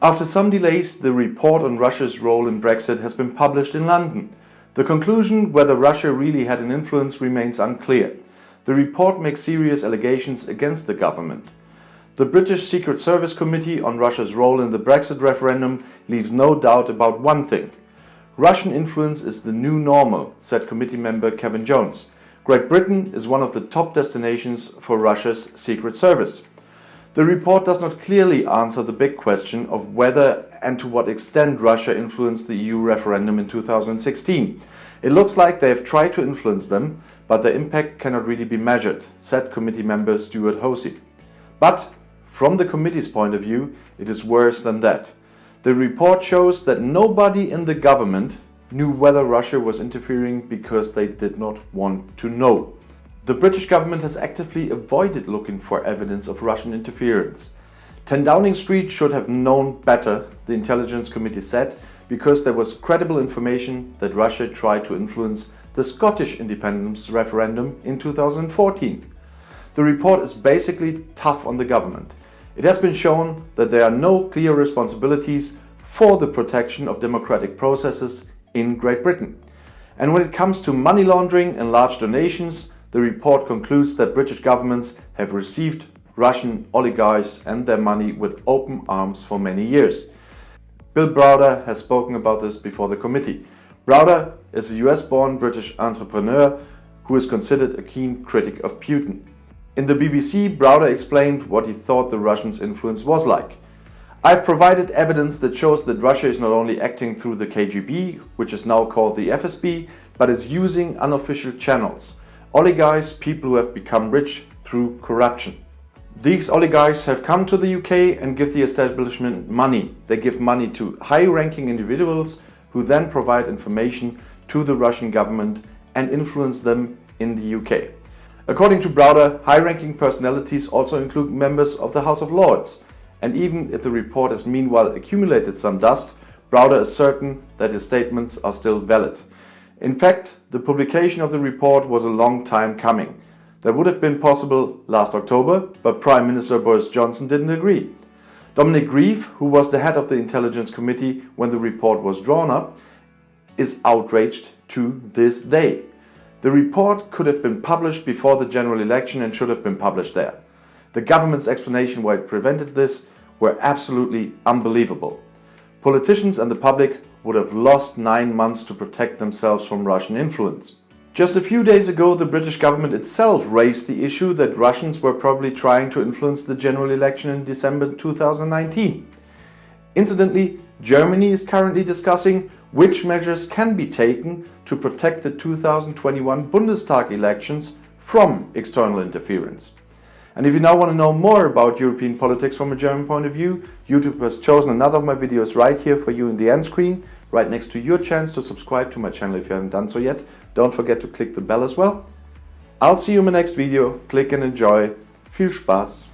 After some delays, the report on Russia's role in Brexit has been published in London. The conclusion whether Russia really had an influence remains unclear. The report makes serious allegations against the government. The British Secret Service Committee on Russia's role in the Brexit referendum leaves no doubt about one thing. Russian influence is the new normal, said committee member Kevan Jones. Great Britain is one of the top destinations for Russia's Secret Service. The report does not clearly answer the big question of whether and to what extent Russia influenced the EU referendum in 2016. It looks like they have tried to influence them, but their impact cannot really be measured, said committee member Stuart Hosey. But from the committee's point of view, it is worse than that. The report shows that nobody in the government knew whether Russia was interfering because they did not want to know. The British government has actively avoided looking for evidence of Russian interference. 10 Downing Street should have known better, the Intelligence Committee said, because there was credible information that Russia tried to influence the Scottish independence referendum in 2014. The report is basically tough on the government. It has been shown that there are no clear responsibilities for the protection of democratic processes in Great Britain. And when it comes to money laundering and large donations, the report concludes that British governments have received Russian oligarchs and their money with open arms for many years. Bill Browder has spoken about this before the committee. Browder is a US-born British entrepreneur who is considered a keen critic of Putin. In the BBC, Browder explained what he thought the Russians' influence was like. I've provided evidence that shows that Russia is not only acting through the KGB, which is now called the FSB, but is using unofficial channels. Oligarchs, people who have become rich through corruption. These oligarchs have come to the UK and give the establishment money. They give money to high-ranking individuals who then provide information to the Russian government and influence them in the UK. According to Browder, high-ranking personalities also include members of the House of Lords. And even if the report has meanwhile accumulated some dust, Browder is certain that his statements are still valid. In fact, the publication of the report was a long time coming. That would have been possible last October, but Prime Minister Boris Johnson didn't agree. Dominic Grieve, who was the head of the Intelligence Committee when the report was drawn up, is outraged to this day. The report could have been published before the general election and should have been published there. The government's explanation why it prevented this were absolutely unbelievable. Politicians and the public would have lost 9 months to protect themselves from Russian influence. Just a few days ago, the British government itself raised the issue that Russians were probably trying to influence the general election in December 2019. Incidentally, Germany is currently discussing which measures can be taken to protect the 2021 Bundestag elections from external interference. And if you now want to know more about European politics from a German point of view, YouTube has chosen another of my videos right here for you in the end screen, right next to your chance to subscribe to my channel if you haven't done so yet. Don't forget to click the bell as well. I'll see you in my next video. Click and enjoy. Viel Spaß!